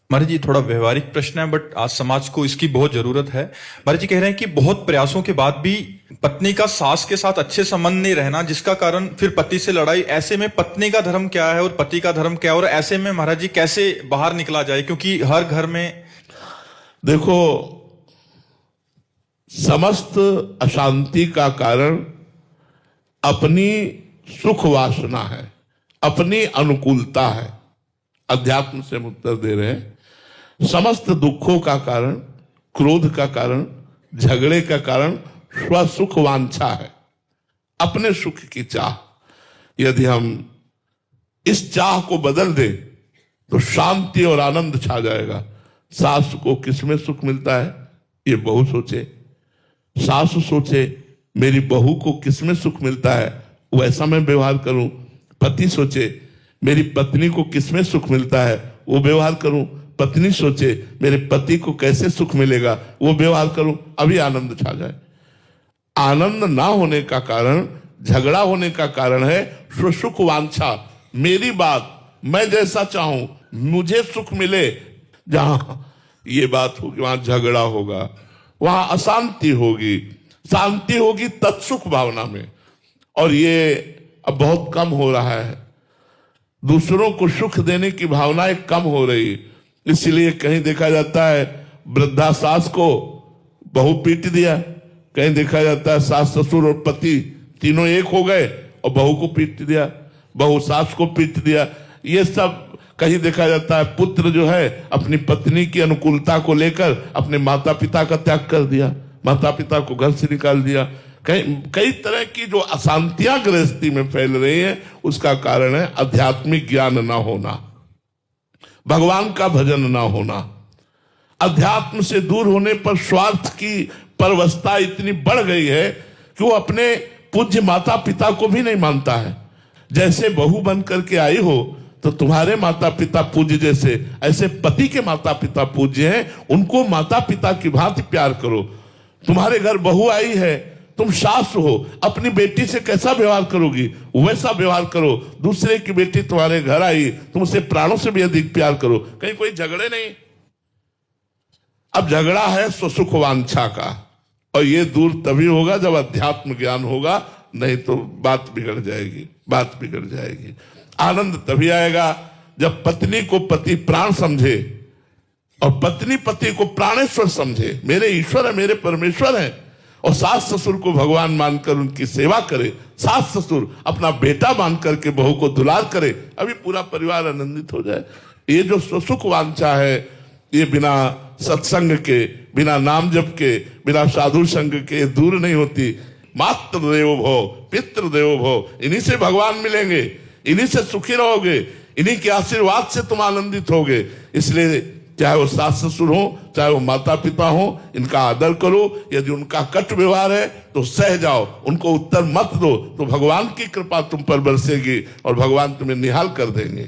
महाराज जी थोड़ा व्यवहारिक प्रश्न है, बट आज समाज को इसकी बहुत जरूरत है। महाराज जी कह रहे हैं कि बहुत प्रयासों के बाद भी पत्नी का सास के साथ अच्छे संबंध नहीं रहना, जिसका कारण फिर पति से लड़ाई। ऐसे में पत्नी का धर्म क्या है और पति का धर्म क्या है, और ऐसे में महाराज जी कैसे बाहर निकला जाए, क्योंकि हर घर में देखो, समस्त अशांति का कारण अपनी सुख वासना है, अपनी अनुकूलता है। अध्यात्म से हम उत्तर दे रहे हैं। समस्त दुखों का कारण, क्रोध का कारण, झगड़े का कारण स्वसुख वांछा है, अपने सुख की चाह। यदि हम इस चाह को बदल दें तो शांति और आनंद छा जाएगा। सास को किसमें सुख मिलता है, ये बहू सोचे। सास सोचे मेरी बहू को किसमें सुख मिलता है, वैसा मैं व्यवहार करूं। पति सोचे मेरी पत्नी को किसमें सुख मिलता है, वो व्यवहार करूं। पत्नी सोचे मेरे पति को कैसे सुख मिलेगा, वो व्यवहार करूं। अभी आनंद छा जाए। आनंद ना होने का कारण, झगड़ा होने का कारण है स्वसुख वांछा। मेरी बात, मैं जैसा चाहूं, मुझे सुख मिले। जहां ये बात होगी वहां झगड़ा होगा, वहां अशांति होगी। शांति होगी तत्सुख भावना में, और ये अब बहुत कम हो रहा है। दूसरों को सुख देने की भावनाएं कम हो रही, इसलिए कहीं देखा जाता है वृद्धा सास को बहू पीट दिया, कहीं देखा जाता है सास ससुर और पति तीनों एक हो गए और बहू को पीट दिया, बहू सास को पीट दिया। ये सब कहीं देखा जाता है पुत्र जो है अपनी पत्नी की अनुकूलता को लेकर अपने माता पिता का त्याग कर दिया, माता पिता को घर से निकाल दिया। कई तरह की जो अशांतियां गृहस्थी में फैल रही है, उसका कारण है आध्यात्मिक ज्ञान ना होना, भगवान का भजन ना होना। अध्यात्म से दूर होने पर स्वार्थ की परवस्ता इतनी बढ़ गई है कि वो अपने पूज्य माता पिता को भी नहीं मानता है। जैसे बहू बन करके आई हो तो तुम्हारे माता पिता पूज्य जैसे, ऐसे पति के माता पिता पूज्य हैं, उनको माता पिता की भांति प्यार करो। तुम्हारे घर बहू आई है, तुम सास हो, अपनी बेटी से कैसा व्यवहार करोगी, वैसा व्यवहार करो। दूसरे की बेटी तुम्हारे घर आई, तुम उसे प्राणों से भी अधिक प्यार करो। कहीं कोई झगड़े नहीं। अब झगड़ा है स्वसुख वांछा का, और ये दूर तभी होगा जब अध्यात्म ज्ञान होगा, नहीं तो बात बिगड़ जाएगी, बात बिगड़ जाएगी। आनंद तभी आएगा जब पत्नी को पति प्राण समझे और पत्नी पति को प्राणेश्वर समझे। मेरे ईश्वर है, मेरे परमेश्वर है। और सास ससुर को भगवान मानकर उनकी सेवा करे, सास ससुर अपना बेटा मानकर के बहू को दुलार करे, अभी पूरा परिवार आनंदित हो जाए। ये जो स्वसुख वांछा है, ये बिना सत्संग के, बिना नाम जप के, बिना साधु संग के दूर नहीं होती। मातृ देवो भव, पितृ देवो भव, इन्हीं से भगवान मिलेंगे, इन्हीं से सुखी रहोगे, इन्हीं के आशीर्वाद से तुम आनंदित होगे। इसलिए चाहे वो सास ससुर हो, चाहे वो माता पिता हो, इनका आदर करो। यदि उनका कट व्यवहार है तो सह जाओ, उनको उत्तर मत दो, तो भगवान की कृपा तुम पर बरसेगी और भगवान तुम्हें निहाल कर देंगे।